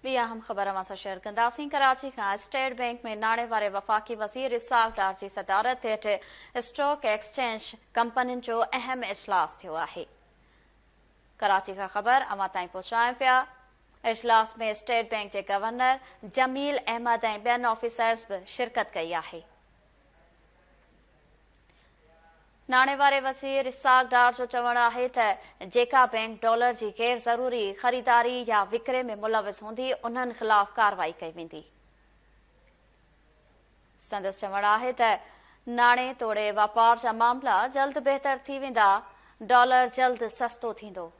ॿी अहम ख़बर असां शेयर कंदासीं। कराची खां स्टेट बैंक में नाणे वारे वफ़ाक़ी वज़ीर इसाक़ डार जी सदारत हेठि स्टॉक एक्सचेंज कंपनियुनि जो अहम इजलास थियो आहे। कराची खां ख़बर अवां ताईं पहुचायूं पिया। इजलास में स्टेट बैंक जे गवर्नर जमील अहमद ऐं ॿियनि ऑफिसर्स बि शिरकत कई आहे। नाणे वारे वज़ीर इसाक़ डार जो चवणु आहे त जेका बैंक डॉलर जी गैर ज़रूरी ख़रीदारी या विकिरे में मुलविस हूंदी उन्हनि ख़िलाफ़ कार्रवाई कई वेंदी। संदसि चवणु आहे त नाणे तोड़े वापार जा मामला जल्द बहितर थी वेंदा, डॉलर जल्द सस्तो थींदो।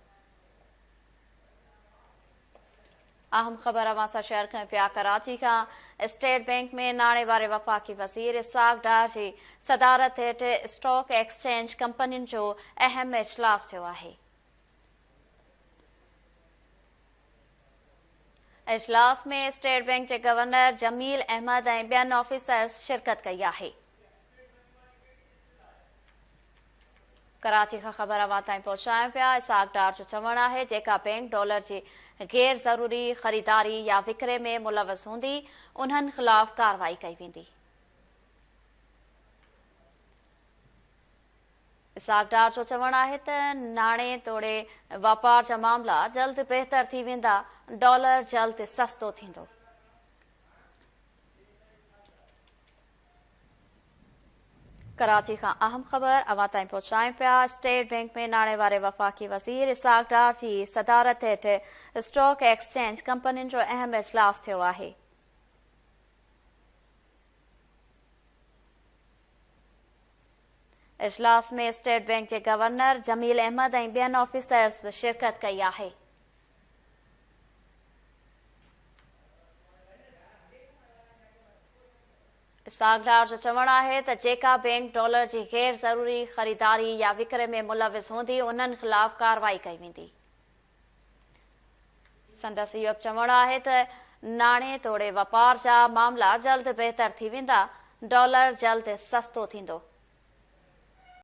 अहम ख़बर अवां सां शेयर कयूं पिया। कराची खां स्टेट बैंक में नाणे वारे वफ़ाक़ी वज़ीर इसाक़ डार जी सदारत हेठि स्टॉक एक्सचेंज कंपनियुनि जो अहम इजलास थियो आहे। इजलास में स्टेट बैंक जे गवर्नर जमील अहमद ऐं ॿियनि ऑफिसर्स शिरकत कई आहे। कराची खां ख़बर अवां ताईं पहुचायूं पिया। इसाक़ डार जो चवणु आहे जेका बैंक डॉलर जी गैर ज़रूरी ख़रीदारी या विकिरे में मुलविस हूंदी उन्हनि ख़िलाफ़ कार्रवाई कई वेंदी। इसाक़ डार जो चवणु आहे त नाणे तोड़े वापार जा मामला जल्द बहितर थी वेंदा, डॉलर जल्द सस्तो थींदो। कराची खां अहम ख़बर अवां ताईं पहुचायूं पिया। स्टेट बैंक में नाणे वारे वफ़ाक़ी वज़ीर इसाक़ डार जी सदारत हेठि स्टॉक एक्सचेंज कंपनियुनि जो अहम इजलास थियो आहे। इजलास में स्टेट बैंक जे गवर्नर जमील अहमद ऐं ॿियनि ऑफिसर्स बि शिरकत कई आहे। इसाक़ डार जो चवणु आहे त जेका बैंक डॉलर जी गैर ज़रूरी ख़रीदारी या विकिरे में मुलविस हूंदी उन्हनि ख़िलाफ़ कार्रवाई कई वेंदी। संदसि इहो चवणु आहे त नाणे तोड़े वापार जा मामला जल्द बहितर थी वेंदा, डॉलर जल्द सस्तो थींदो।